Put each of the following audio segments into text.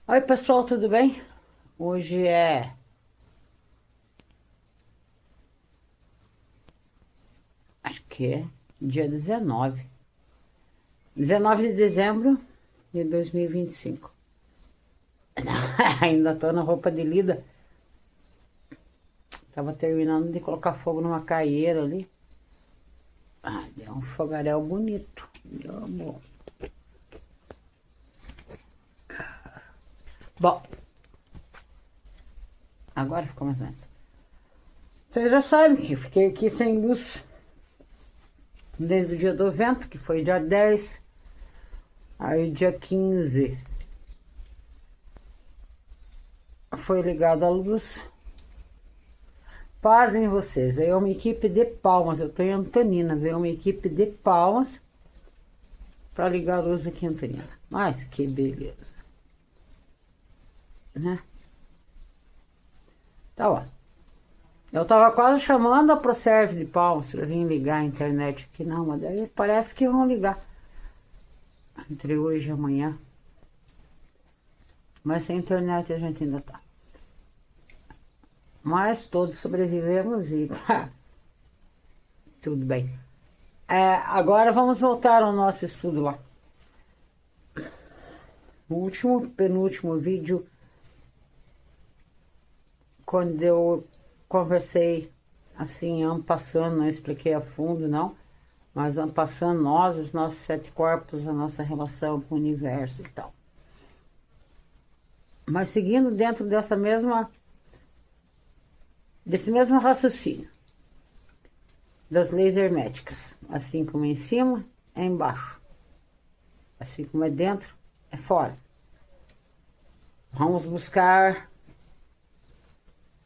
Oi, pessoal, tudo bem? Hoje é acho que é dia 19 de dezembro de 2025. Ainda tô na roupa de lida. Tava terminando de colocar fogo numa caieira ali. Deu um fogaréu bonito. Deu bom. Bom, agora ficou mais lento. Vocês já sabem que fiquei aqui sem luz desde o dia do vento, que foi dia 10. Aí dia 15 foi ligada a luz. Pasmem vocês, veio uma equipe de Palmas, eu tô em Antonina, veio uma equipe de Palmas para ligar a luz aqui em Antonina. Mas que beleza, né? Tá bom. Eu tava quase chamando a ProServe de Palmas para vir ligar a internet aqui, não, mas daí parece que vão ligar entre hoje e amanhã. Mas sem internet a gente ainda tá. Mas todos sobrevivemos e tá tudo bem. Agora vamos voltar ao nosso estudo lá. No penúltimo vídeo, quando eu conversei assim, passando, não expliquei a fundo, não, mas passando nós, os nossos 7 corpos, a nossa relação com o universo e tal. Mas seguindo dentro desse mesmo raciocínio das leis herméticas, assim como é em cima, é embaixo, assim como é dentro, é fora. Vamos buscar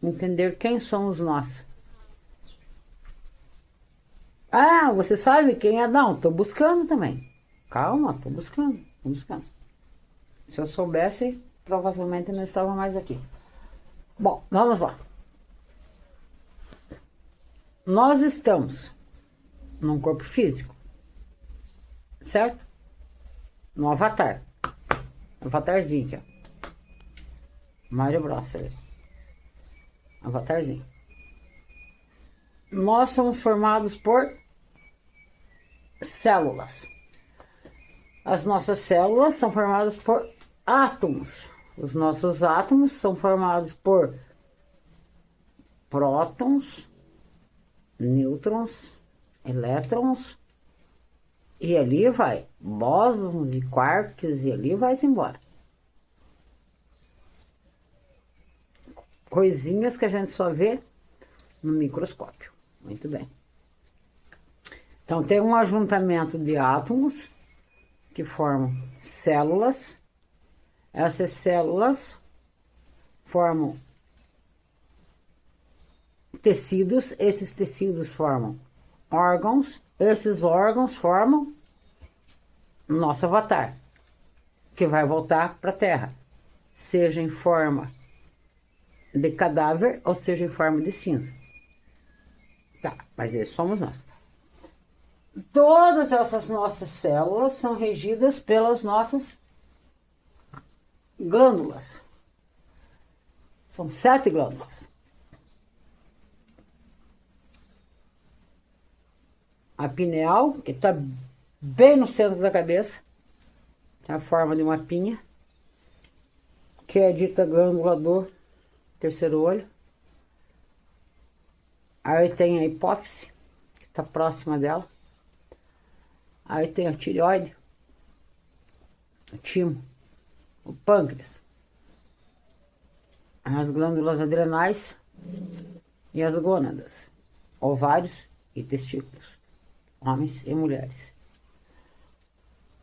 entender quem somos nós. Você sabe quem é? Não, tô buscando também. Calma, tô buscando. Se eu soubesse, provavelmente não estava mais aqui. Bom, vamos lá. Nós estamos num corpo físico, certo? No avatar. Avatarzinho aqui, ó. Mário Bros ali. Avatarzinho. Nós somos formados por células. As nossas células são formadas por átomos. Os nossos átomos são formados por prótons, nêutrons, elétrons, e ali vai bósons e quarks, e ali vai-se embora. Coisinhas que a gente só vê no microscópio. Muito bem. Então tem um ajuntamento de átomos que formam células. Essas células formam tecidos, esses tecidos formam órgãos, esses órgãos formam nosso avatar, que vai voltar para a Terra, seja em forma de cadáver ou seja em forma de cinza. Tá, mas esses somos nós. Todas essas nossas células são regidas pelas nossas glândulas. São 7 glândulas. A pineal, que está bem no centro da cabeça, tem a forma de uma pinha, que é a dita glândula do terceiro olho. Aí tem a hipófise, que está próxima dela. Aí tem a tireoide, o timo, o pâncreas, as glândulas adrenais e as gônadas, ovários e testículos, homens e mulheres.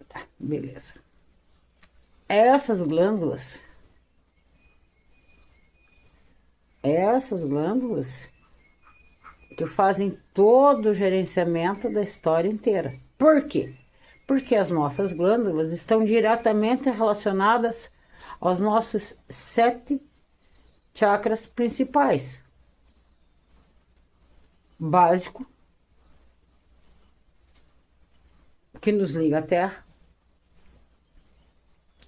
Tá, beleza. Essas glândulas que fazem todo o gerenciamento da história inteira. Por quê? Porque as nossas glândulas estão diretamente relacionadas aos nossos 7 chakras principais. Básico, que nos liga à Terra.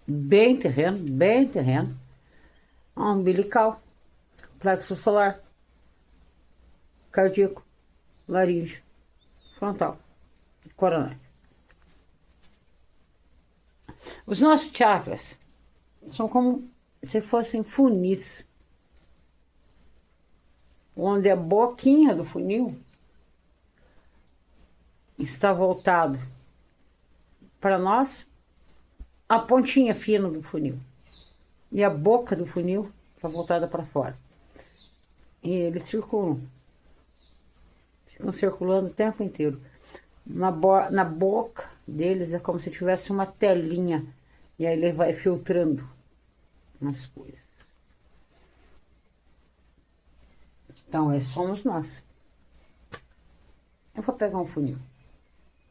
bem terreno, umbilical, plexo solar, cardíaco, laríngeo, frontal, coronário. Os nossos chakras são como se fossem funis, onde a boquinha do funil está voltado para nós, a pontinha fina do funil, e a boca do funil está voltada para fora. E eles ficam circulando o tempo inteiro. Na boca deles é como se tivesse uma telinha, e aí ele vai filtrando as coisas. Então, esses somos nós. Eu vou pegar um funil.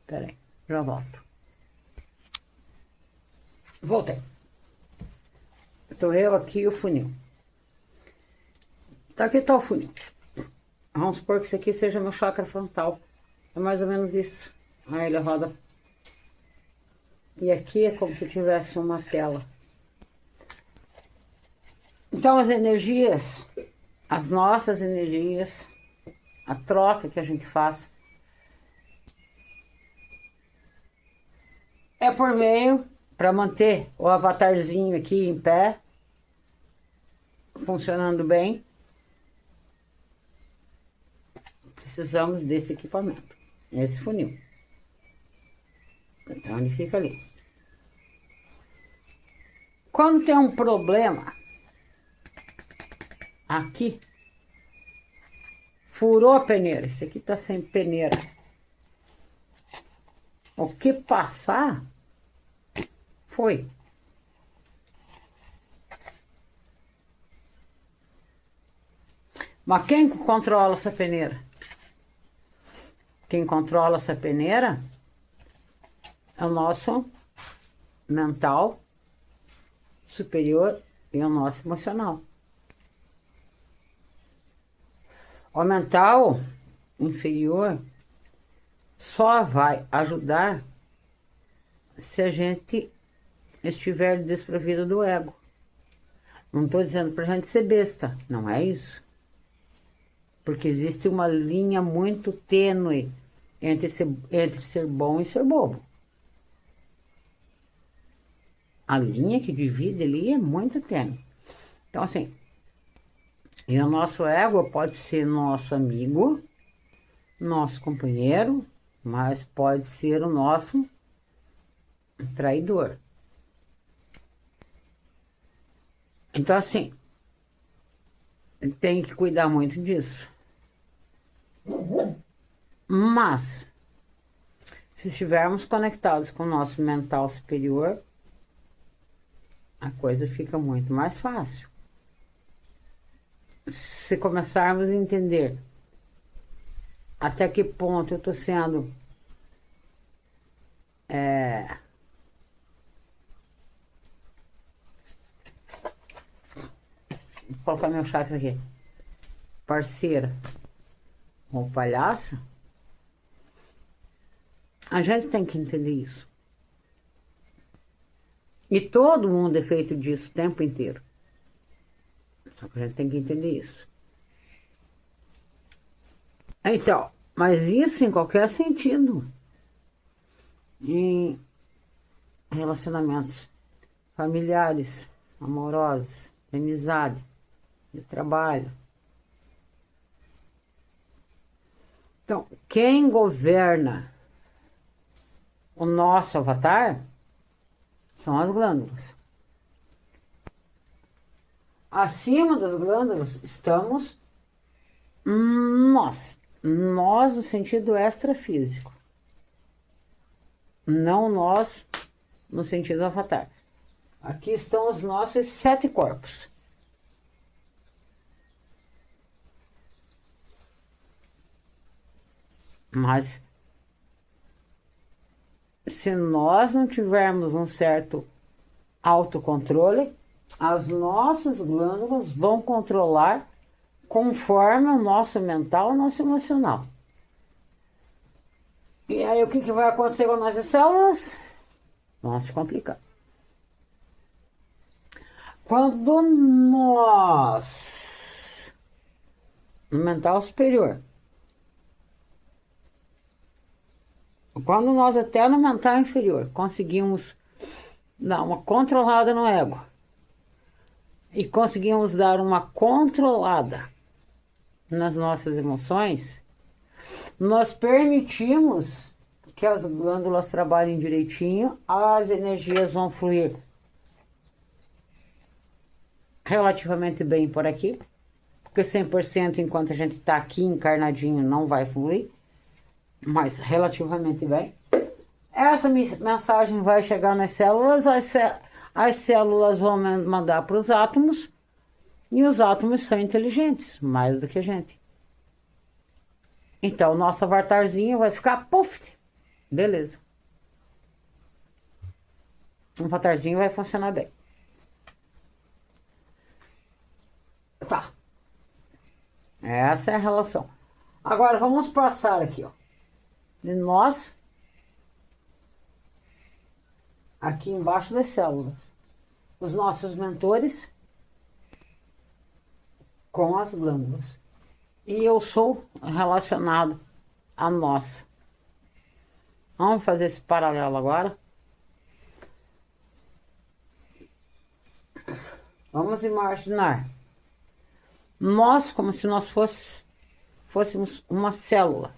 Peraí, já volto. Voltei. Estou eu aqui e o funil. Tá, aqui tá o funil. Vamos supor que isso aqui seja meu chakra frontal. É mais ou menos isso. Aí ele roda. E aqui é como se tivesse uma tela. Então as energias, as nossas energias, a troca que a gente faz, é por meio, para manter o avatarzinho aqui em pé, funcionando bem, precisamos desse equipamento, esse funil. Então ele fica ali. Quando tem um problema aqui, furou a peneira, esse aqui tá sem peneira. O que passar foi. Mas quem controla essa peneira? Quem controla essa peneira é o nosso mental superior e o nosso emocional. O mental inferior só vai ajudar se a gente estiver desprovido do ego. Não estou dizendo para a gente ser besta, não é isso. Porque existe uma linha muito tênue entre ser bom e ser bobo. A linha que divide ali é muito tênue. Então, assim, e o nosso ego pode ser nosso amigo, nosso companheiro, mas pode ser o nosso traidor. Então, assim, tem que cuidar muito disso. Mas, se estivermos conectados com o nosso mental superior, a coisa fica muito mais fácil. Se começarmos a entender até que ponto eu estou sendo vou colocar meu chakra aqui, parceira ou palhaça, a gente tem que entender isso. E todo mundo é feito disso o tempo inteiro. Só que a gente tem que entender isso. Então, mas isso em qualquer sentido. Em relacionamentos familiares, amorosos, de amizade, de trabalho. Então, quem governa o nosso avatar são as glândulas. Acima das glândulas estamos nós. Nós no sentido extrafísico. Não nós no sentido avatar. Aqui estão os nossos 7 corpos. Mas se nós não tivermos um certo autocontrole, as nossas glândulas vão controlar conforme o nosso mental e o nosso emocional. E aí o que vai acontecer com as nossas células? Vão se complicar. Quando nós, no mental superior, quando nós até no mental inferior conseguimos dar uma controlada no ego e conseguimos dar uma controlada nas nossas emoções, nós permitimos que as glândulas trabalhem direitinho, as energias vão fluir relativamente bem por aqui, porque 100% enquanto a gente está aqui encarnadinho não vai fluir, mas relativamente bem. Essa mensagem vai chegar nas células, as células vão mandar para os átomos, e os átomos são inteligentes, mais do que a gente. Então, nosso avatarzinho vai ficar puff, beleza. O avatarzinho vai funcionar bem. Tá. Essa é a relação. Agora, vamos passar aqui, ó. De nós, aqui embaixo das células, os nossos mentores com as glândulas. E eu sou relacionado a nossa. Vamos fazer esse paralelo agora. Vamos imaginar nós como se nós fôssemos uma célula.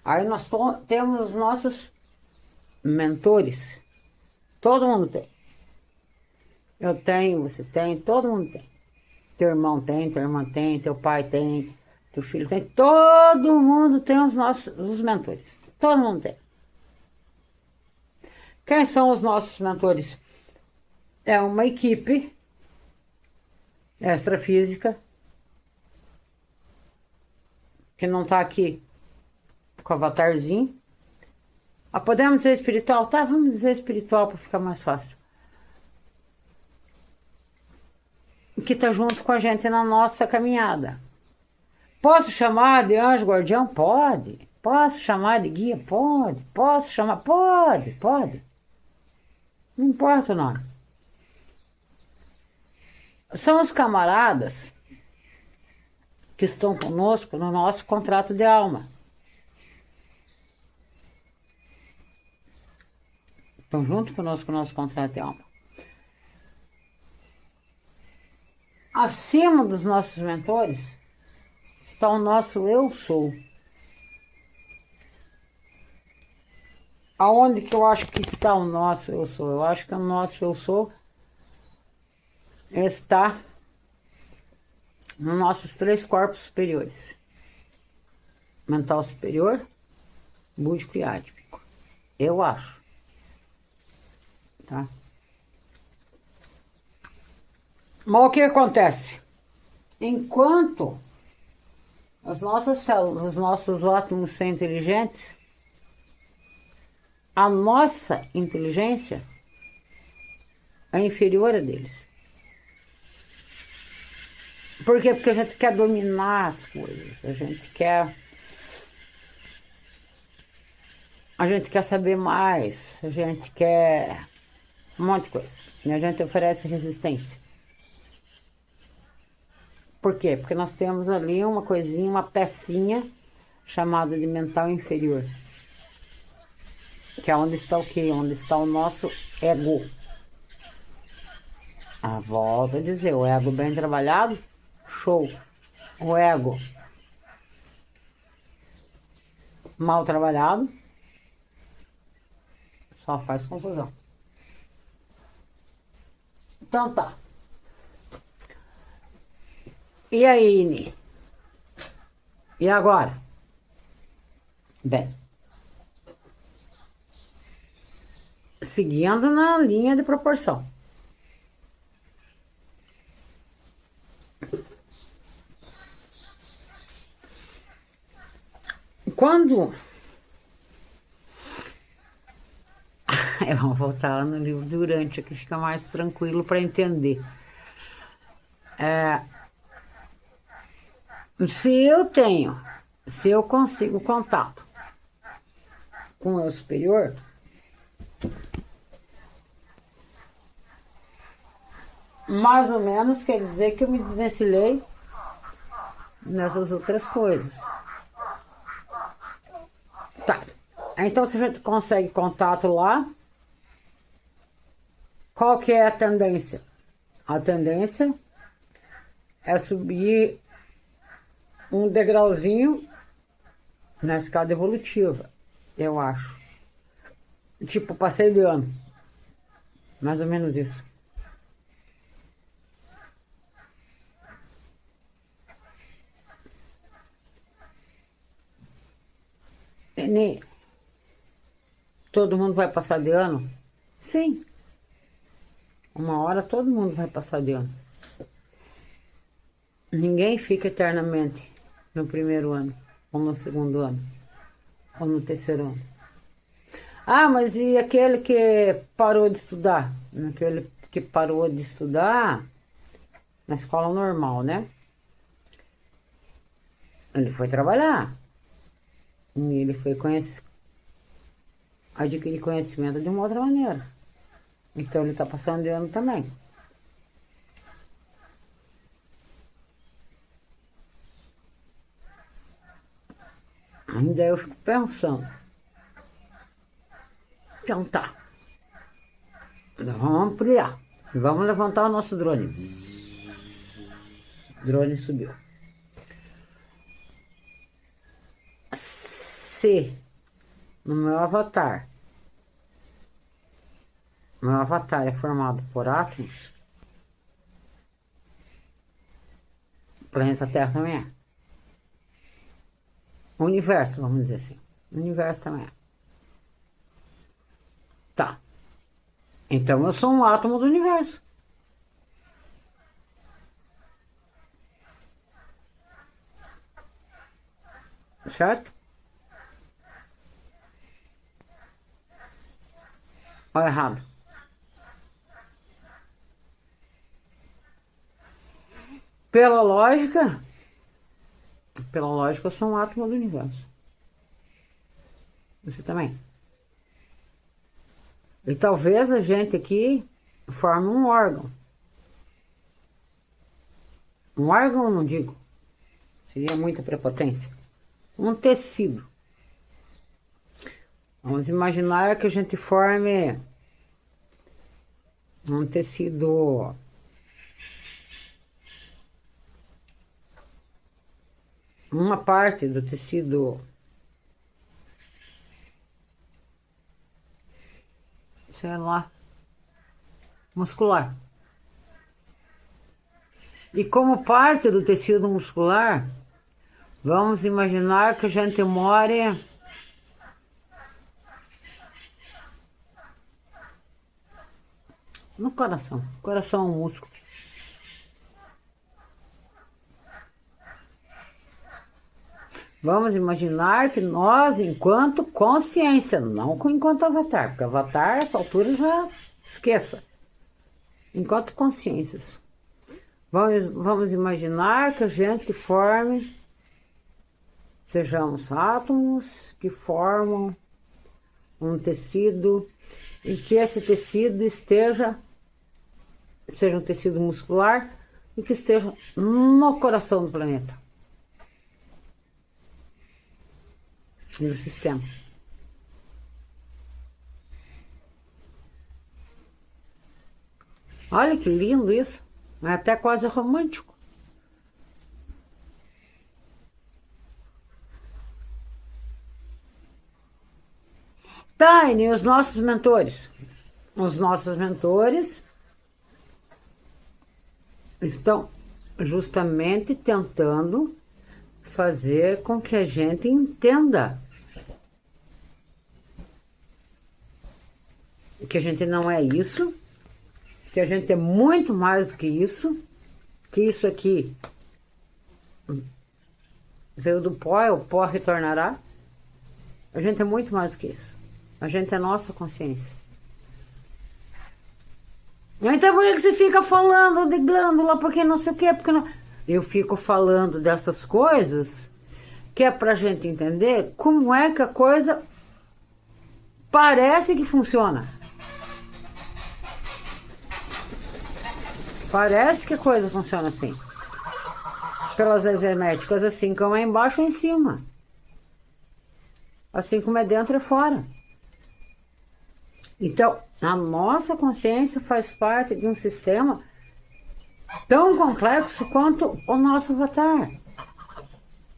Aí nós temos os nossos mentores. Todo mundo tem. Eu tenho, você tem, todo mundo tem. Teu irmão tem, tua irmã tem, teu pai tem, teu filho tem. Todo mundo tem os mentores. Todo mundo tem. Quem são os nossos mentores? É uma equipe extrafísica que não está aqui com o avatarzinho. Podemos dizer espiritual? Tá, vamos dizer espiritual para ficar mais fácil. Que está junto com a gente na nossa caminhada. Posso chamar de anjo guardião? Pode. Posso chamar de guia? Pode. Posso chamar? Pode. Não importa o nome. São os camaradas que estão conosco no nosso contrato de alma. Estão junto conosco no nosso contrato de alma. Acima dos nossos mentores está o nosso eu sou. Aonde que eu acho que está o nosso eu sou? Eu acho que o nosso eu sou está nos nossos 3 corpos superiores. Mental superior, búdico e átmico. Eu acho. Tá? Mas o que acontece? Enquanto as nossas células, os nossos átomos são inteligentes, a nossa inteligência é inferior a deles. Por quê? Porque a gente quer dominar as coisas, a gente quer saber mais, a gente quer um monte de coisa. E a gente oferece resistência. Por quê? Porque nós temos ali uma coisinha, uma pecinha chamada de mental inferior. Que é onde está o quê? Onde está o nosso ego. Volto a dizer, o ego bem trabalhado, show. O ego mal trabalhado, só faz confusão. Então tá. E aí, Ini? E agora? Bem, seguindo na linha de proporção. Quando... Vamos voltar lá no livro Durante, que fica mais tranquilo para entender. Se eu consigo contato com o meu superior, mais ou menos quer dizer que eu me desvencilhei nessas outras coisas. Tá. Então, se a gente consegue contato lá, qual que é a tendência? A tendência é subir um degrauzinho na escada evolutiva, eu acho. Tipo, passeio de ano. Mais ou menos isso. E todo mundo vai passar de ano? Sim. Uma hora todo mundo vai passar de ano. Ninguém fica eternamente no primeiro ano, ou no segundo ano, ou no terceiro ano. Ah, mas e aquele que parou de estudar? Aquele que parou de estudar na escola normal, né? Ele foi trabalhar. E ele foi adquirir conhecimento de uma outra maneira. Então ele está passando de ano também. Ainda eu fico pensando. Então tá. Vamos ampliar. Vamos levantar o nosso drone. O drone subiu. Se no meu avatar é formado por átomos, o planeta Terra também é. O universo, vamos dizer assim. O universo também é. Tá. Então eu sou um átomo do universo. Certo? Ou errado? Pela lógica, eu sou um átomo do universo. Você também. E talvez a gente aqui forme um órgão. Um órgão, eu não digo. Seria muita prepotência. Um tecido. Vamos imaginar que a gente forme um tecido uma parte do tecido, sei lá, muscular. E como parte do tecido muscular, vamos imaginar que a gente more no coração. O coração é um músculo. Vamos imaginar que nós, enquanto consciência, não enquanto avatar, porque avatar, essa altura, já esqueça. Enquanto consciências. Vamos imaginar que a gente forme, sejamos átomos que formam um tecido e que esse tecido seja um tecido muscular e que esteja no coração do planeta. No sistema. Olha que lindo isso. É até quase romântico. Tá, e os nossos mentores? Os nossos mentores estão justamente tentando fazer com que a gente entenda que a gente não é isso, que a gente é muito mais do que isso aqui veio do pó, o pó retornará. A gente é muito mais do que isso. A gente é nossa consciência. Então por que você fica falando de glândula, porque não sei o quê, porque não... Eu fico falando dessas coisas que é pra gente entender como é que a coisa parece que funciona. Parece que a coisa funciona assim. Pelas leis herméticas, assim como é embaixo e em cima. Assim como é dentro e fora. Então, a nossa consciência faz parte de um sistema tão complexo quanto o nosso avatar.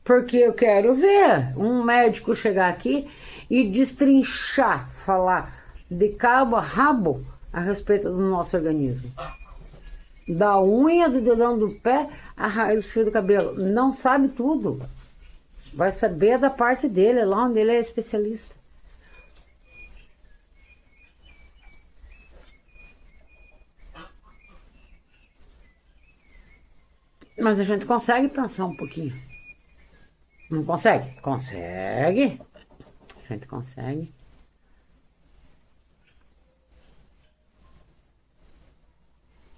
Porque eu quero ver um médico chegar aqui e destrinchar, falar de cabo a rabo a respeito do nosso organismo. Da unha, do dedão do pé, a raiz do fio do cabelo. Não sabe tudo. Vai saber da parte dele, lá onde ele é especialista. Mas a gente consegue pensar um pouquinho. Não consegue? Consegue. A gente consegue.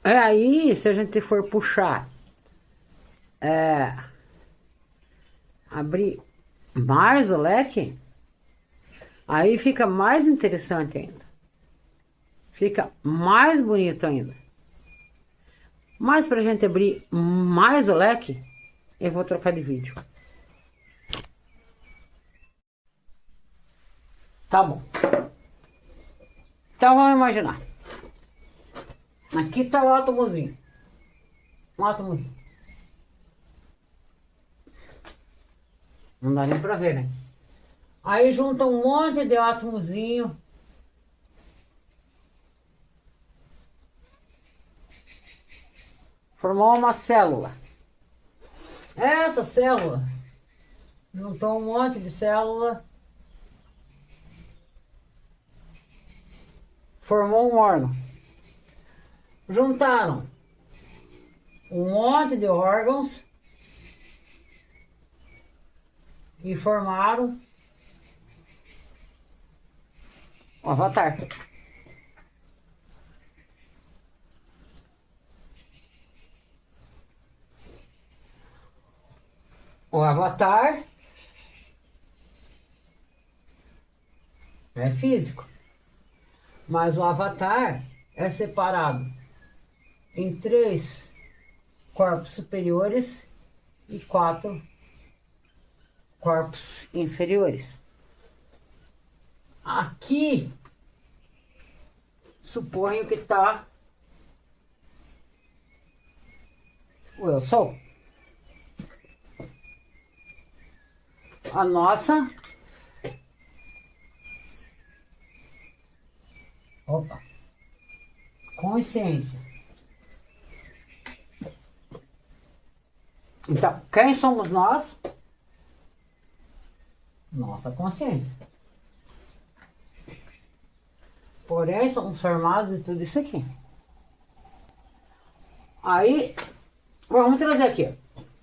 Aí, se a gente for puxar, abrir mais o leque, aí fica mais interessante ainda. Fica mais bonito ainda. Mas pra gente abrir mais o leque, eu vou trocar de vídeo. Tá bom. Então vamos imaginar. Aqui tá o átomozinho. Um átomozinho. Não dá nem pra ver, né? Aí junta um monte de átomozinho. Formou uma célula. Essa célula juntou um monte de célula. Formou um órgão. Juntaram um monte de órgãos e formaram o avatar. O avatar é físico, mas o avatar é separado em 3 corpos superiores e 4 corpos inferiores. Aqui, suponho que está o eu sou. A nossa consciência. Então, quem somos nós? Nossa consciência. Porém, somos formados de tudo isso aqui. Aí, vamos trazer aqui.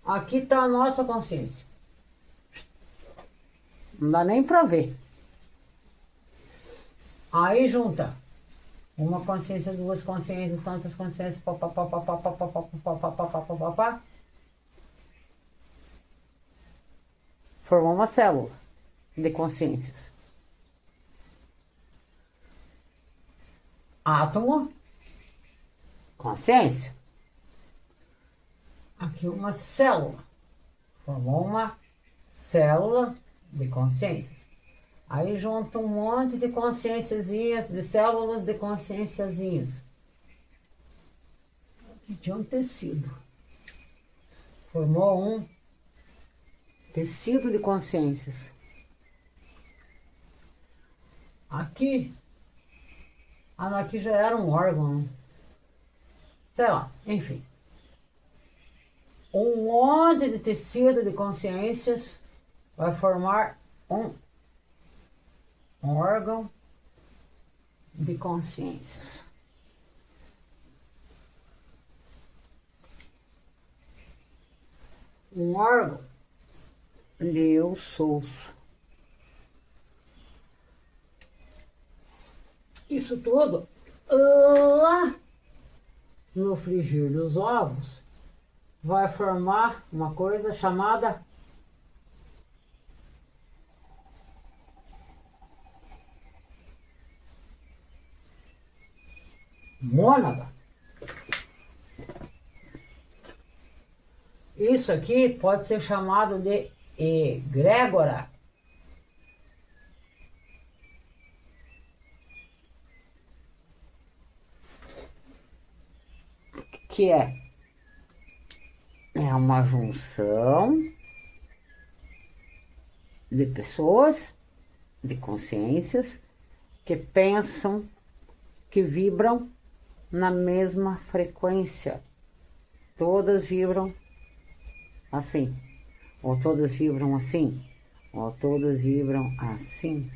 Aqui está a nossa consciência. Não dá nem para ver. Aí junta uma consciência, 2 consciências, tantas consciências, formou uma célula de consciências. Átomo, consciência. Aqui uma célula. Formou uma célula de consciências. Aí junta um monte de consciênciazinhas, de células de consciênciazinhas. De um tecido. Formou um tecido de consciências. Aqui já era um órgão, né? Sei lá, enfim. Um monte de tecido de consciências vai formar um órgão de consciências. Um órgão de eu sou. Isso tudo lá no frigir dos ovos vai formar uma coisa chamada mônada. Isso aqui pode ser chamado de egrégora. Que é uma junção de pessoas, de consciências, que pensam, que vibram na mesma frequência. Todas vibram assim, ou todas vibram assim, ou todas vibram assim.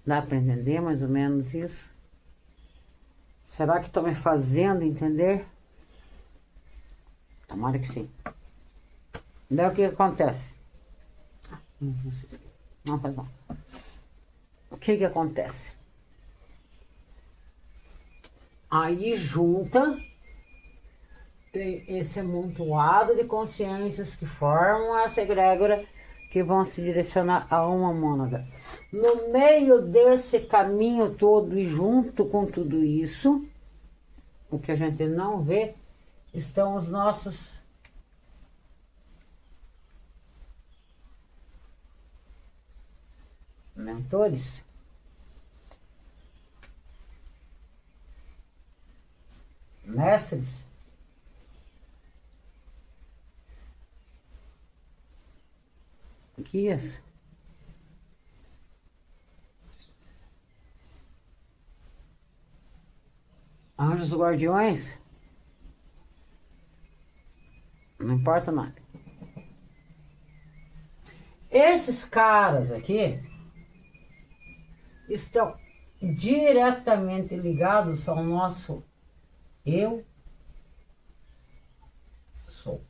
Dá para entender mais ou menos isso? Será que estou me fazendo entender? Tomara que sim. Daí o que acontece? Não faz mal. O que acontece? Aí junta, tem esse amontoado de consciências que formam essa egrégora que vão se direcionar a uma mônada. No meio desse caminho todo e junto com tudo isso, o que a gente não vê, estão os nossos mentores. Mestres. Guias. Anjos guardiões. Não importa nada. Esses caras aqui estão diretamente ligados ao nosso eu sou.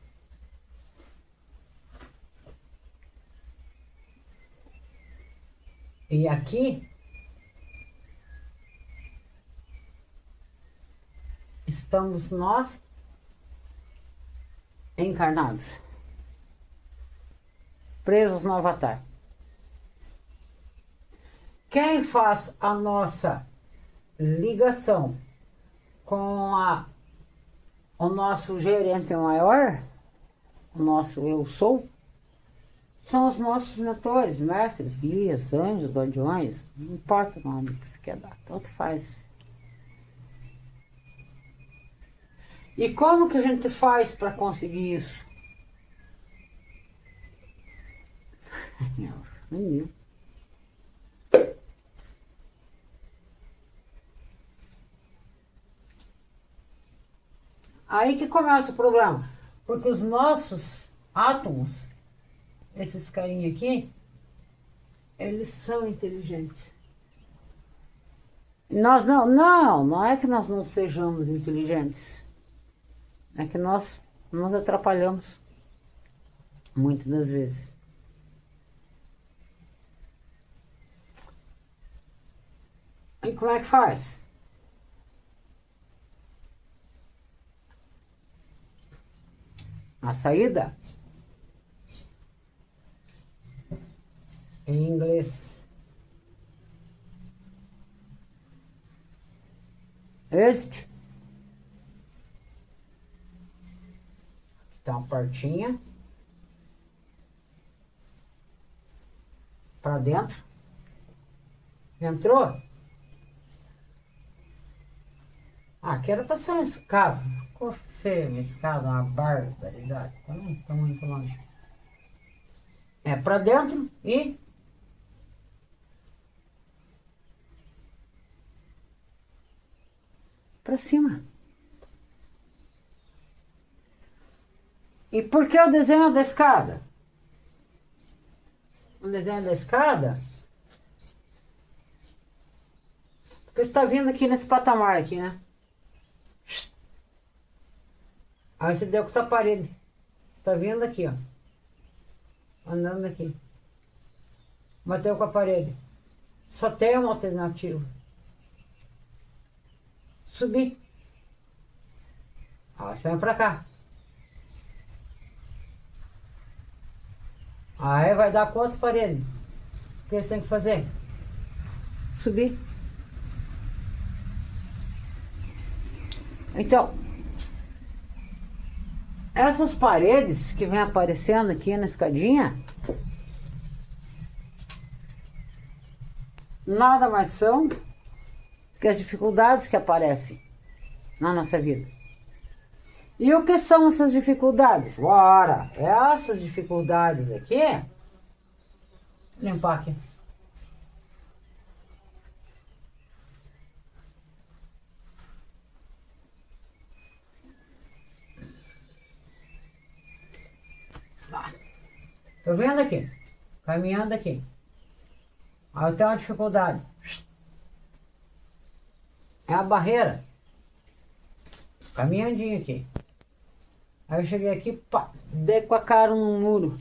E aqui estamos nós encarnados, presos no avatar. Quem faz a nossa ligação com o nosso gerente maior, o nosso eu sou, são os nossos mentores, mestres, guias, anjos, guardiões, não importa o nome que você quer dar, tanto faz. E como que a gente faz para conseguir isso? Menino. Aí que começa o problema, porque os nossos átomos, esses carinhos aqui, eles são inteligentes. Nós não é que nós não sejamos inteligentes, é que nós nos atrapalhamos muitas das vezes. E como é que faz? A saída em inglês. Exit. Então, portinha para dentro. Entrou? Aqui era para ser uma escada. Ficou feio uma escada, uma barbaridade. Não está muito longe. É para dentro e para cima. E por que o desenho da escada? O desenho da escada, porque você está vindo aqui nesse patamar aqui, né? Aí você deu com essa parede. Você está vindo aqui, ó. Andando aqui. Bateu com a parede. Só tem uma alternativa. Subir. Aí você vem pra cá. Aí vai dar quantas paredes? O que você tem que fazer? subir. Então, essas paredes que vem aparecendo aqui na escadinha, nada mais são que as dificuldades que aparecem na nossa vida. E o que são essas dificuldades? Ora, essas dificuldades aqui, limpar aqui. Tô vendo aqui, caminhando aqui. Aí eu tenho uma dificuldade. É a barreira. Caminhandinho aqui. Aí eu cheguei aqui, pá, dei com a cara no muro.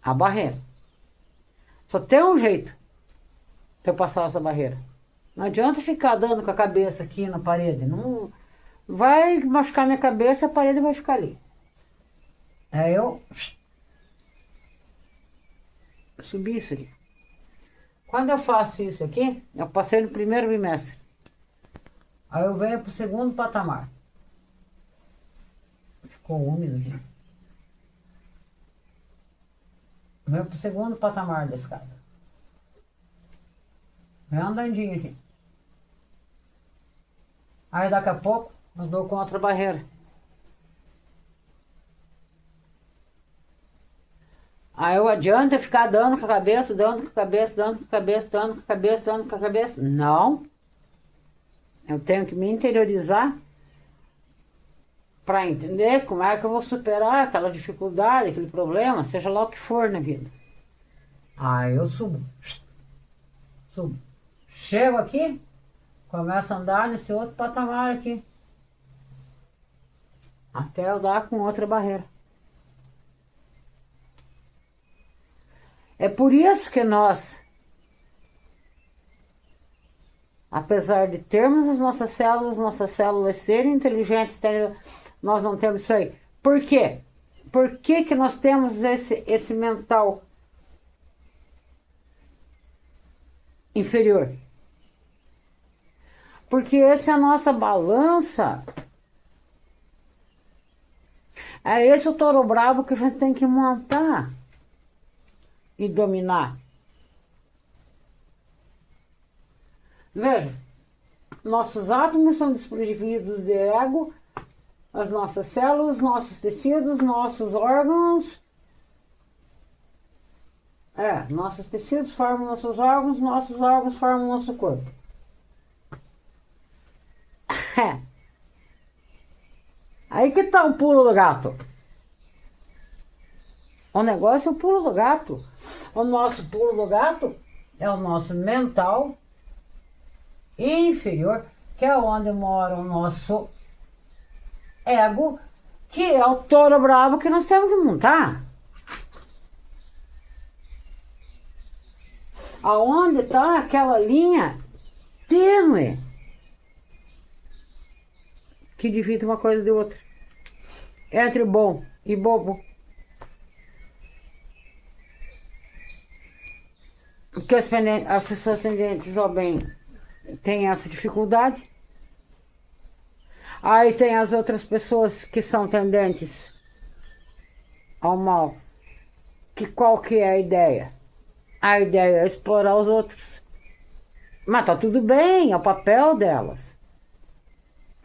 A barreira. Só tem um jeito de eu passar essa barreira. Não adianta ficar dando com a cabeça aqui na parede. Não vai machucar minha cabeça e a parede vai ficar ali. Aí eu subi isso aqui. Quando eu faço isso aqui, eu passei no primeiro bimestre. Aí eu venho pro segundo patamar. Ficou úmido aqui. Venho pro segundo patamar da escada. Venho andandinho aqui. Aí daqui a pouco eu dou com outra barreira. Aí eu adianta ficar dando com a cabeça, dando com a cabeça, dando com a cabeça, dando com a cabeça, dando com a cabeça. Não. Eu tenho que me interiorizar para entender como é que eu vou superar aquela dificuldade, aquele problema, seja lá o que for na vida. Aí eu subo. Subo. Chego aqui, começo a andar nesse outro patamar aqui. Até eu dar com outra barreira. É por isso que nós, apesar de termos as nossas células serem inteligentes, nós não temos isso aí. Por quê? Por que que nós temos esse mental inferior? Porque essa é a nossa balança. É esse o touro bravo que a gente tem que montar e dominar. Veja, nossos átomos são desprovidos de ego, as nossas células, nossos tecidos, nossos órgãos. Nossos tecidos formam nossos órgãos formam nosso corpo. Aí que tá o pulo do gato. O negócio é o pulo do gato. O nosso pulo do gato é o nosso mental inferior, que é onde mora o nosso ego, que é o touro bravo que nós temos que montar. Aonde está aquela linha tênue que divide uma coisa de outra, entre bom e bobo. Porque as pessoas tendentes ao bem têm essa dificuldade. Aí tem as outras pessoas que são tendentes ao mal. Qual que é a ideia? A ideia é explorar os outros. Mas tá tudo bem, é o papel delas.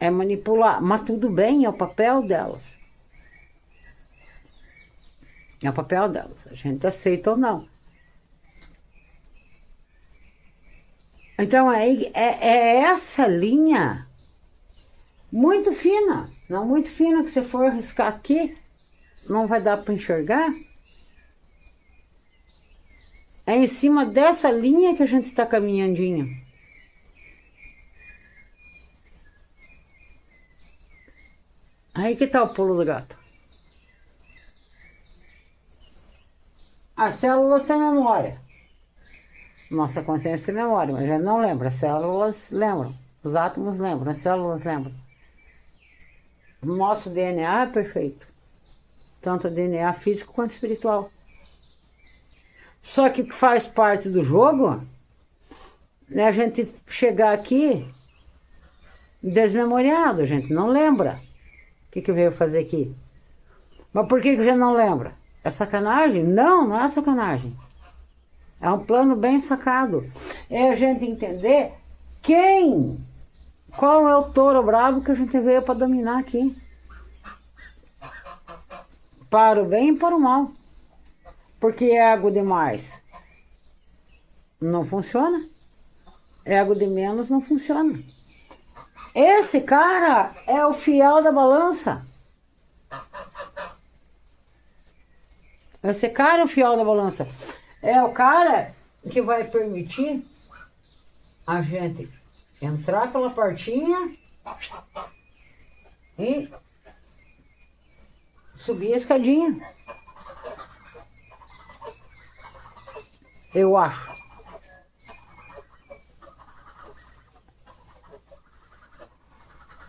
É manipular, mas tudo bem, é o papel delas. É o papel delas, a gente aceita ou não. Então é essa linha muito fina, não muito fina, que se for arriscar aqui, não vai dar para enxergar. É em cima dessa linha que a gente está caminhandinho. Aí que tá o pulo do gato. As células têm memória. Nossa consciência tem memória, mas a gente não lembra. As células lembram. Os átomos lembram, as células lembram. O nosso DNA é perfeito. Tanto o DNA físico quanto espiritual. Só que faz parte do jogo, né, a gente chegar aqui desmemoriado, a gente não lembra o que veio fazer aqui. Mas por que a gente não lembra? É sacanagem? Não, não é sacanagem. É um plano bem sacado. É a gente entender qual é o touro bravo que a gente veio para dominar aqui. Para o bem e para o mal. Porque ego demais não funciona. Ego de menos não funciona. Esse cara é o fiel da balança. Esse cara é o fiel da balança. É o cara que vai permitir a gente entrar pela portinha e subir a escadinha. Eu acho.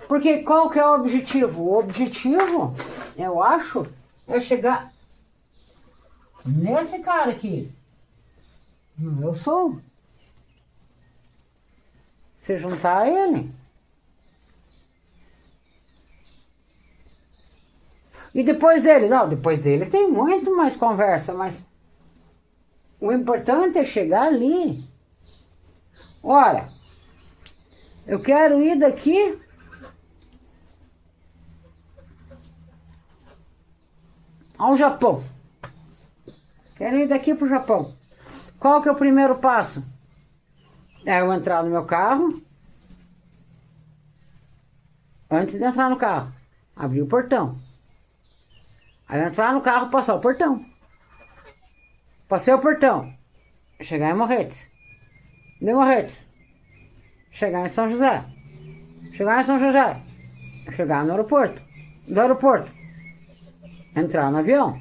Porque qual que é o objetivo? O objetivo, eu acho, é chegar nesse cara aqui. Eu sou. Se juntar a ele. E depois dele? Não, depois dele tem muito mais conversa, mas o importante é chegar ali. Olha, eu quero ir daqui ao Japão. Quero ir daqui para o Japão. Qual que é o primeiro passo? É eu entrar no meu carro. Antes de entrar no carro, abrir o portão. Aí eu entrar no carro, passar o portão. Passei o portão. Chegar em Morretes. De Morretes. Chegar em São José. Chegar em São José. Chegar no aeroporto. Do aeroporto. Entrar no avião.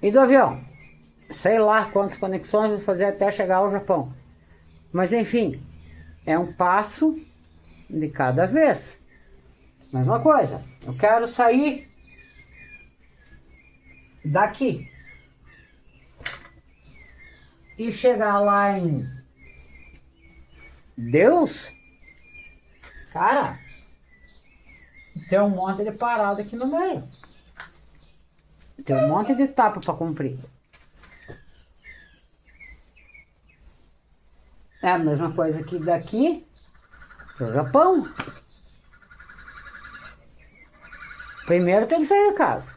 E do avião, sei lá quantas conexões vou fazer até chegar ao Japão. Mas enfim, é um passo de cada vez. Mesma coisa, eu quero sair daqui e chegar lá em Deus. Cara, tem um monte de parada aqui no meio. Tem um monte de etapa para cumprir. É a mesma coisa que daqui pro Japão. Primeiro tem que sair de casa.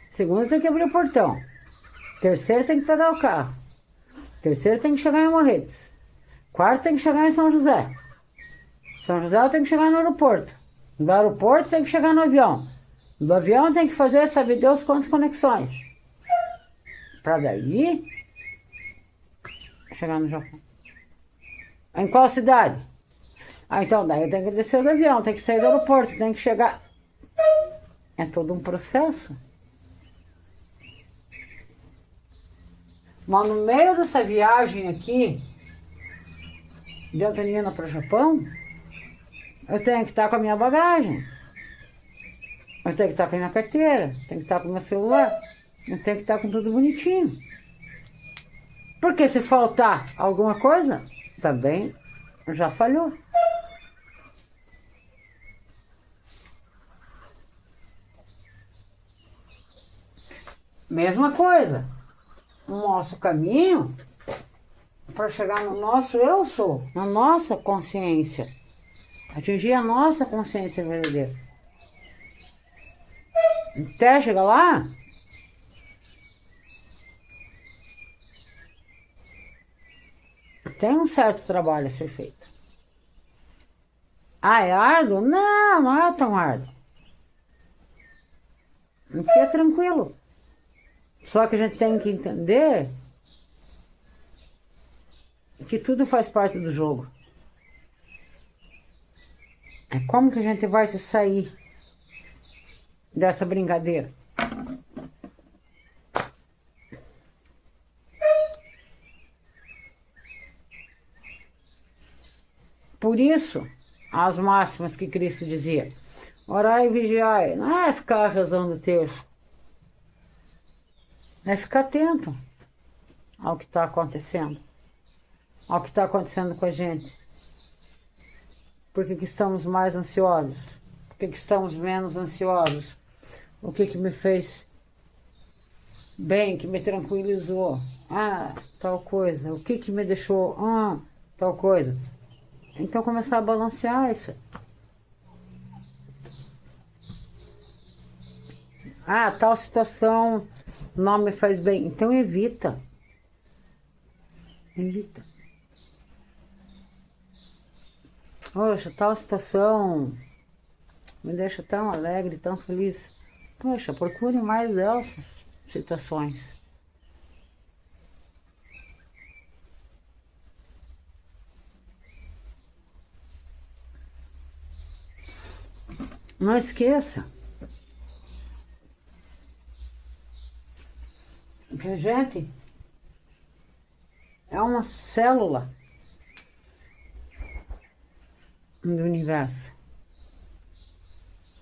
Segundo tem que abrir o portão. Terceiro tem que pegar o carro. Terceiro tem que chegar em Morretes. Quarto tem que chegar em São José. São José tem que chegar no aeroporto. Do aeroporto tem que chegar no avião. Do avião tem que fazer, sabe Deus, quantas conexões. Para daí chegar no Japão. Em qual cidade? Então daí eu tenho que descer do avião, tem que sair do aeroporto, tem que chegar. É todo um processo. Mas no meio dessa viagem aqui, de Antonina para o Japão, eu tenho que estar com a minha bagagem. Eu tenho que estar com a minha carteira, tenho que estar com o meu celular, eu tenho que estar com tudo bonitinho. Porque se faltar alguma coisa, também já falhou. Mesma coisa, o nosso caminho para chegar no nosso eu sou, na nossa consciência, atingir a nossa consciência verdadeira. Até chegar lá, tem um certo trabalho a ser feito. Ah, é árduo? Não, não é tão árduo. Aqui é tranquilo. Só que a gente tem que entender que tudo faz parte do jogo. É como que a gente vai se sair dessa brincadeira. Por isso, as máximas que Cristo dizia: orai e vigiai, não é ficar rezando o texto, é ficar atento. ao que está acontecendo, ao que está acontecendo com a gente. Por que estamos mais ansiosos? Por que estamos menos ansiosos? O que me fez bem, que me tranquilizou? Ah, tal coisa. O que me deixou? Ah, tal coisa. Então começar a balancear isso. Ah, tal situação não me faz bem. Então evita. Evita. Poxa, tal situação me deixa tão alegre, tão feliz. Poxa, procure mais dessas situações. Não esqueça que a gente é uma célula do universo.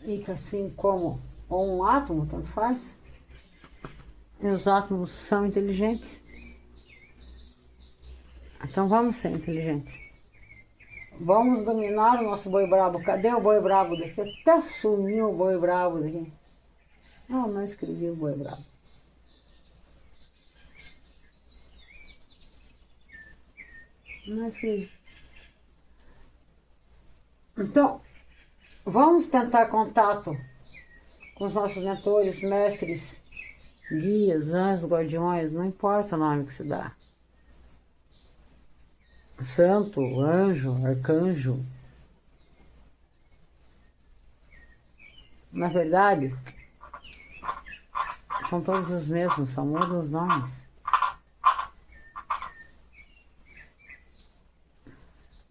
E que assim como um átomo, tanto faz, e os átomos são inteligentes. Então vamos ser inteligentes. Vamos dominar o nosso boi bravo. Cadê o boi bravo daqui? Até sumiu o boi bravo daqui. Não escrevi o boi bravo. Não escrevi. Então, vamos tentar contato com os nossos mentores, mestres, guias, anjos, guardiões, não importa o nome que se dá. Santo, anjo, arcanjo. Na verdade, são todos os mesmos, só mudam os nomes.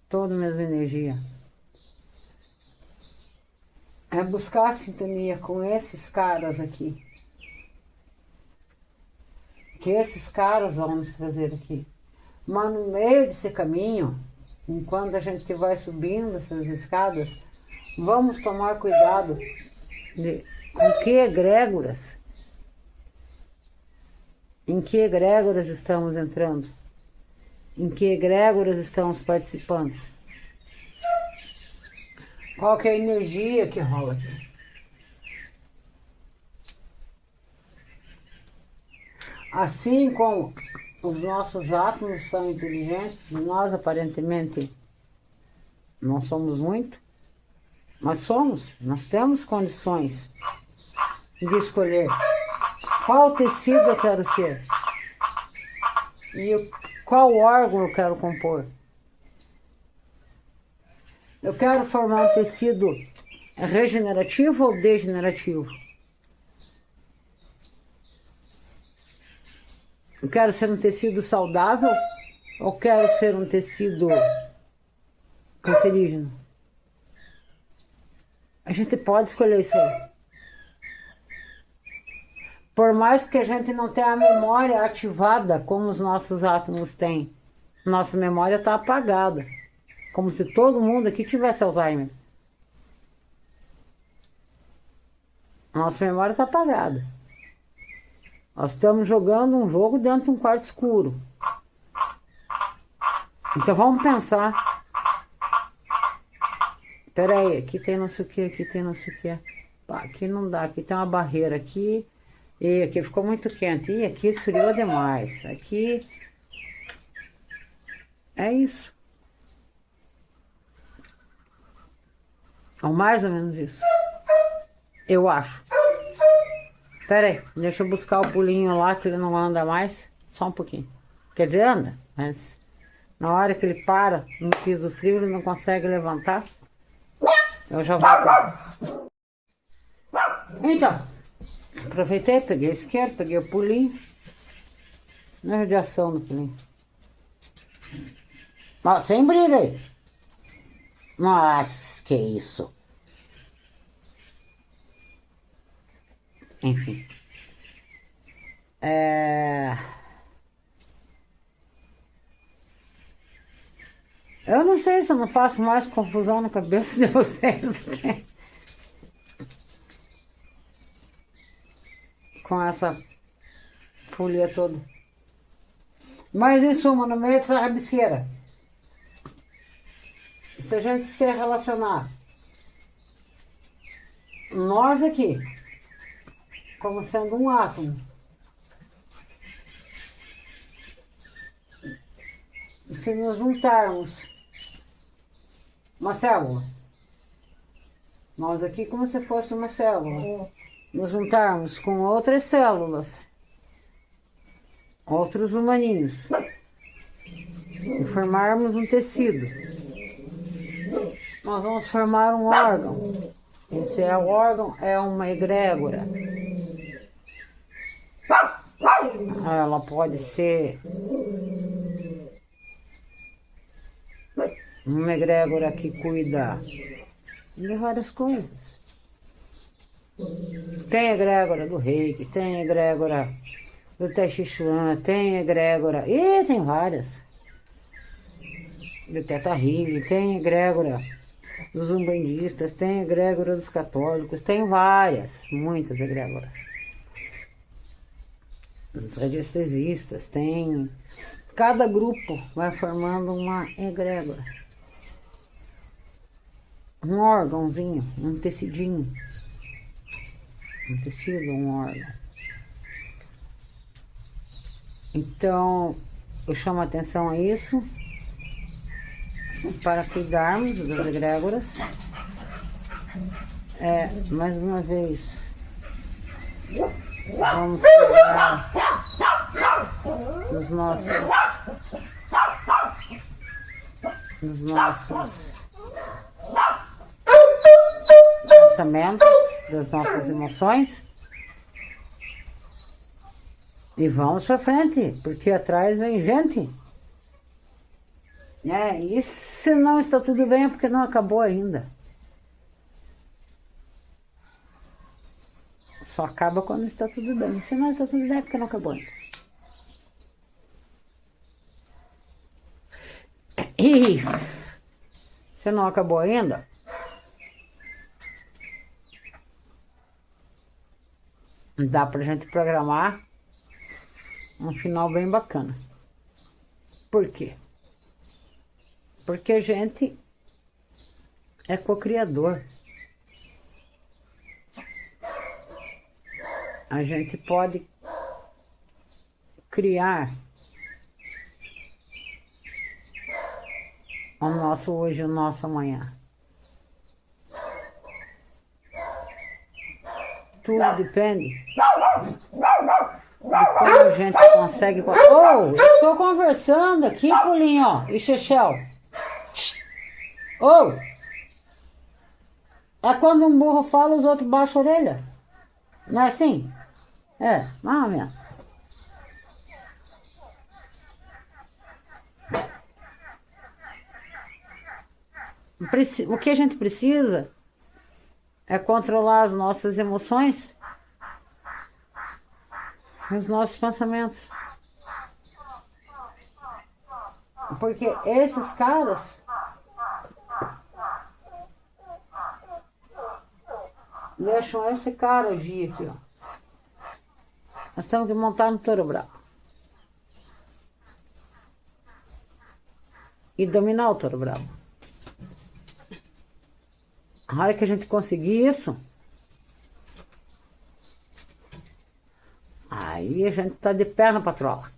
Toda a mesma energia. É buscar a sintonia com esses caras aqui. Que esses caras vão nos trazer aqui. Mas no meio desse caminho, enquanto a gente vai subindo essas escadas, vamos tomar cuidado com que egrégoras, em que egrégoras estamos entrando, em que egrégoras estamos participando. Qual que é a energia que rola aqui? Assim como os nossos átomos são inteligentes, nós aparentemente não somos muito, mas somos, nós temos condições de escolher qual tecido eu quero ser e qual órgão eu quero compor. Eu quero formar um tecido regenerativo ou degenerativo? Eu quero ser um tecido saudável ou quero ser um tecido cancerígeno? A gente pode escolher isso aí. Por mais que a gente não tenha a memória ativada como os nossos átomos têm, nossa memória está apagada. Como se todo mundo aqui tivesse Alzheimer. Nossa memória está apagada. Nós estamos jogando um jogo dentro de um quarto escuro. Então vamos pensar. Espera aí, aqui tem não sei o que, aqui tem não sei o que. Aqui não dá, aqui tem uma barreira aqui. E aqui ficou muito quente. E aqui esfriou demais. Aqui é isso. Ou mais ou menos isso. Eu acho. Pera aí, deixa eu buscar o pulinho lá que ele não anda mais. Só um pouquinho. Quer dizer, anda, mas na hora que ele para no piso frio, ele não consegue levantar. Eu já volto. Então, aproveitei, peguei a isqueiro, peguei o pulinho. Não é radiação no pulinho. Ó, sem briga aí. Nossa, que isso. Enfim. Eu não sei se eu não faço mais confusão na cabeça de vocês. Com essa folia toda. Mas em suma, no meio dessa rabisqueira, se a gente se relacionar, nós aqui, como sendo um átomo, se nos juntarmos uma célula, nós aqui como se fosse uma célula, nos juntarmos com outras células, outros humaninhos, e formarmos um tecido, nós vamos formar um órgão. Esse órgão é uma egrégora. Ela pode ser uma egrégora que cuida de várias coisas. Tem egrégora do reiki, tem egrégora do tai chi chuan, tem egrégora, e tem várias. Do teta healing, tem egrégora dos umbandistas, tem egrégora dos católicos, tem várias, muitas egrégoras. Dos radiestesistas, tem... Cada grupo vai formando uma egrégora. Um órgãozinho, um tecidinho. Um tecido, um órgão. Então, eu chamo a atenção a isso, para cuidarmos das egrégoras. Mais uma vez, vamos cuidar dos nossos pensamentos, das nossas emoções, e vamos para frente, porque atrás vem gente. E se não está tudo bem é porque não acabou ainda. Só acaba quando está tudo bem. Se não está tudo bem é porque não acabou ainda. E se não acabou ainda, dá pra gente programar um final bem bacana. Por quê? Porque a gente é co-criador. A gente pode criar o nosso hoje, o nosso amanhã. Tudo depende de como a gente consegue... Oh, eu tô conversando aqui, Pulinho, ó, e Chechel. Oh! É quando um burro fala, os outros baixam a orelha. Não é assim? Mais ou menos. O que a gente precisa é controlar as nossas emoções e os nossos pensamentos. Porque esses caras deixam esse cara agir aqui, ó. Nós temos que montar no touro bravo e dominar o touro bravo. A hora que a gente conseguir isso, aí a gente tá de pé na patrola.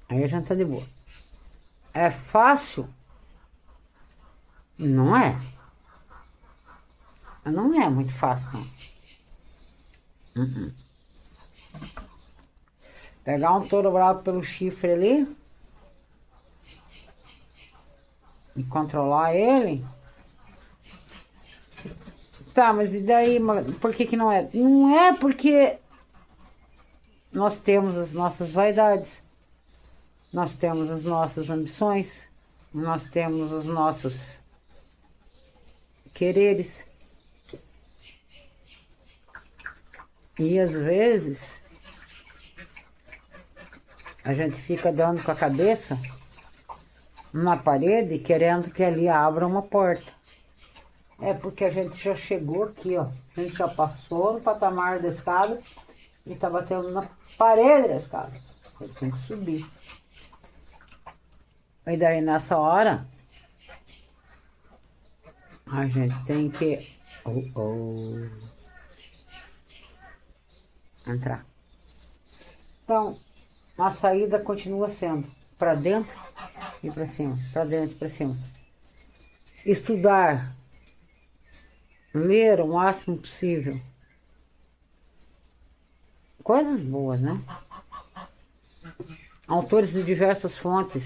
Aí a gente tá de boa. É fácil? Não é. Não é muito fácil, não. Pegar um touro bravo pelo chifre ali e controlar ele. Tá, mas e daí, por que não é? Não é porque nós temos as nossas vaidades, nós temos as nossas ambições, nós temos os nossos quereres. E às vezes a gente fica dando com a cabeça na parede querendo que ali abra uma porta. É porque a gente já chegou aqui, ó. A gente já passou no patamar da escada e tá batendo parede da escada. Ele tem que subir. E daí nessa hora, a gente tem que entrar. Então, a saída continua sendo para dentro e para cima, para dentro e para cima. Estudar, ler o máximo possível. Coisas boas, né? Autores de diversas fontes.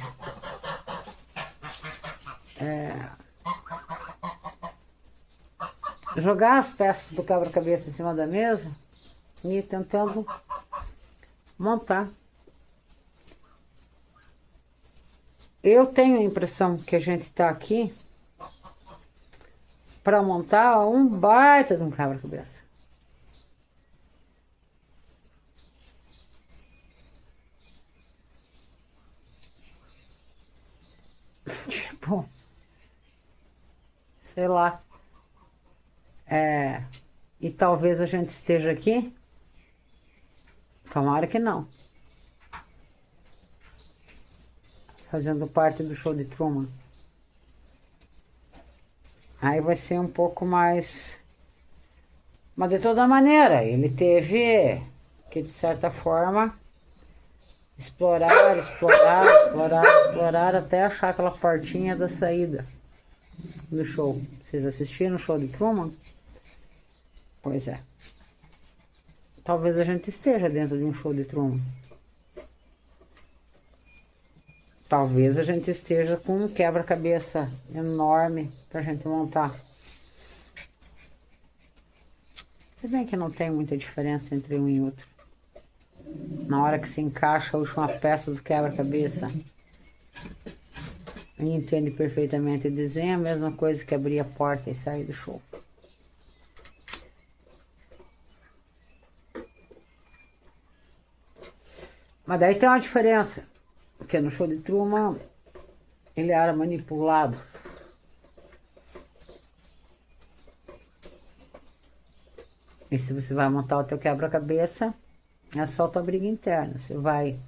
Jogar as peças do quebra-cabeça em cima da mesa e ir tentando montar. Eu tenho a impressão que a gente está aqui para montar um baita de um quebra-cabeça. Tipo, sei lá. E talvez a gente esteja aqui. Tomara que não. Fazendo parte do show de Truman. Aí vai ser um pouco mais... Mas de toda maneira, ele teve que, de certa forma, explorar até achar aquela portinha da saída do show. Vocês assistiram o show de Truman? Pois é. Talvez a gente esteja dentro de um show de Truman. Talvez a gente esteja com um quebra-cabeça enorme pra gente montar. Se bem que não tem muita diferença entre um e outro. Na hora que se encaixa a última peça do quebra-cabeça, e entende perfeitamente o desenho, é a mesma coisa que abrir a porta e sair do show. Mas daí tem uma diferença, porque no show de Truman ele era manipulado. E se você vai montar o teu quebra-cabeça, é só a tua briga interna. Você vai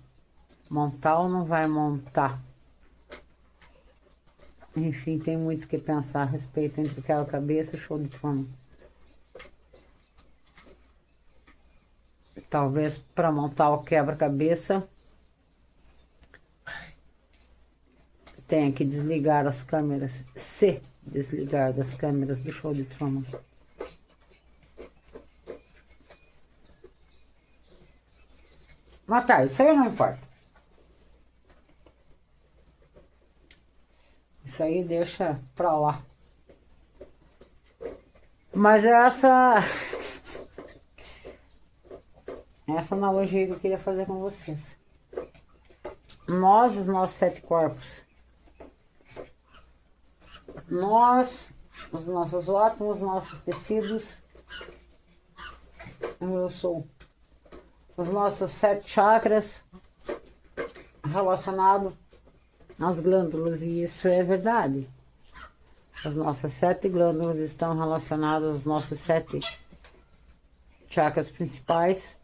montar ou não vai montar? Enfim, tem muito o que pensar a respeito entre o quebra-cabeça e o show de Truman. Talvez para montar o quebra-cabeça tenha que desligar as câmeras, se desligar das câmeras do show de Truman. Mas tá, isso aí não importa. Isso aí deixa pra lá. Mas essa analogia que eu queria fazer com vocês. Nós, os nossos 7 corpos. Nós, os nossos átomos, os nossos tecidos. Eu sou. Os nossos 7 chakras relacionados às glândulas, e isso é verdade. As nossas 7 glândulas estão relacionadas aos nossos 7 chakras principais,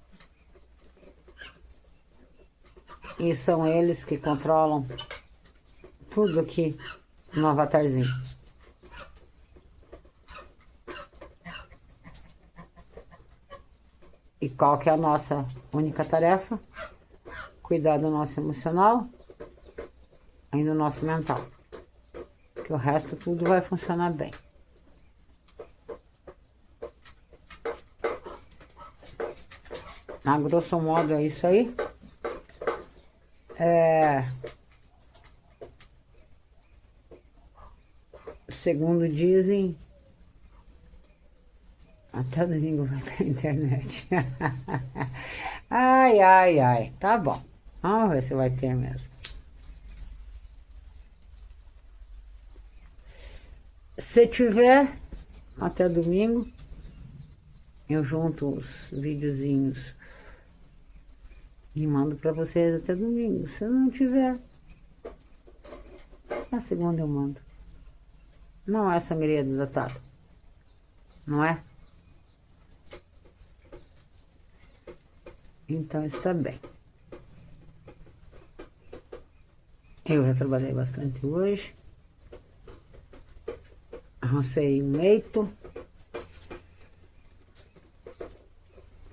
e são eles que controlam tudo aqui no avatarzinho. E qual que é a nossa única tarefa? Cuidar do nosso emocional e do nosso mental. Que o resto tudo vai funcionar bem. A grosso modo é isso aí. Segundo dizem, até domingo vai ter internet. Ai, ai, ai. Tá bom. Vamos ver se vai ter mesmo. Se tiver, até domingo, eu junto os videozinhos e mando pra vocês até domingo. Se não tiver, na segunda eu mando. Não é sangria desatada, não é? Então está bem. Eu já trabalhei bastante hoje. Arrocei um leito.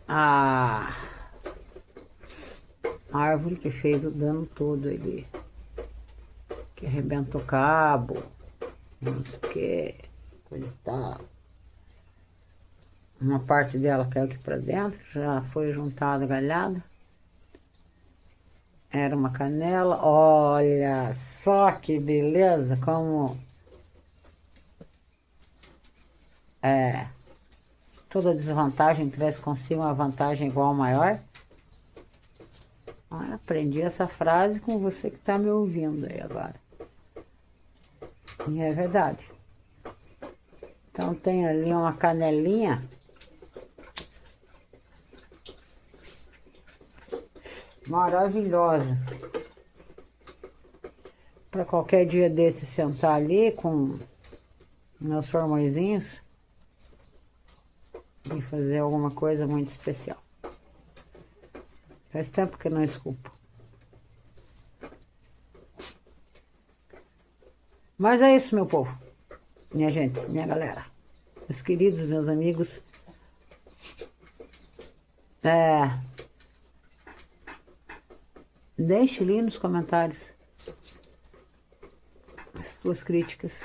A árvore que fez o dano todo ali. Que arrebentou o cabo. Não sei o que. Coisa e tal. Uma parte dela caiu aqui pra dentro. Já foi juntada, galhada. Era uma canela. Olha só que beleza. Como toda desvantagem traz consigo uma vantagem igual ou maior. Aprendi essa frase com você que está me ouvindo aí agora. E é verdade. Então tem ali uma canelinha. Maravilhosa. Para qualquer dia desse sentar ali com meus formõezinhos e fazer alguma coisa muito especial. Faz tempo que eu não esculpo. Mas é isso, meu povo. Minha gente, minha galera. Meus queridos, meus amigos. Deixe ali nos comentários as tuas críticas.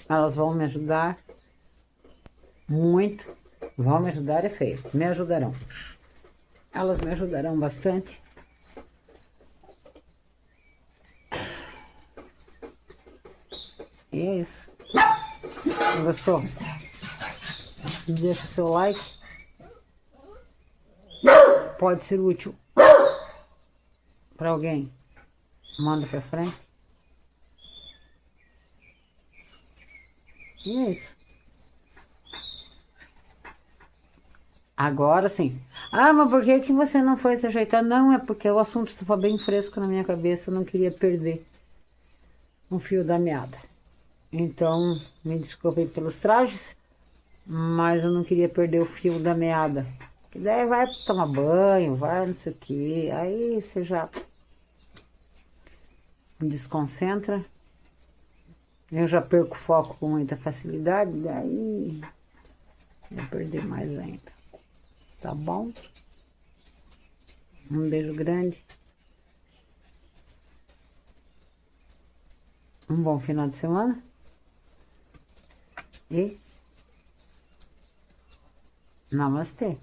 Elas vão me ajudar muito. Vão me ajudar é feio. Me ajudarão. Elas me ajudarão bastante. E é isso. Gostou? Deixa o seu like. Pode ser útil para alguém. Manda para frente. E é isso. Agora sim. Mas por que você não foi se ajeitar? Não, é porque o assunto estava bem fresco na minha cabeça. Eu não queria perder um fio da meada. Então, me desculpem pelos trajes, mas eu não queria perder o fio da meada. Que daí vai tomar banho, vai não sei o que. Aí você já me desconcentra. Eu já perco o foco com muita facilidade, daí vou perder mais ainda. Tá bom? Um beijo grande. Um bom final de semana. E namastê.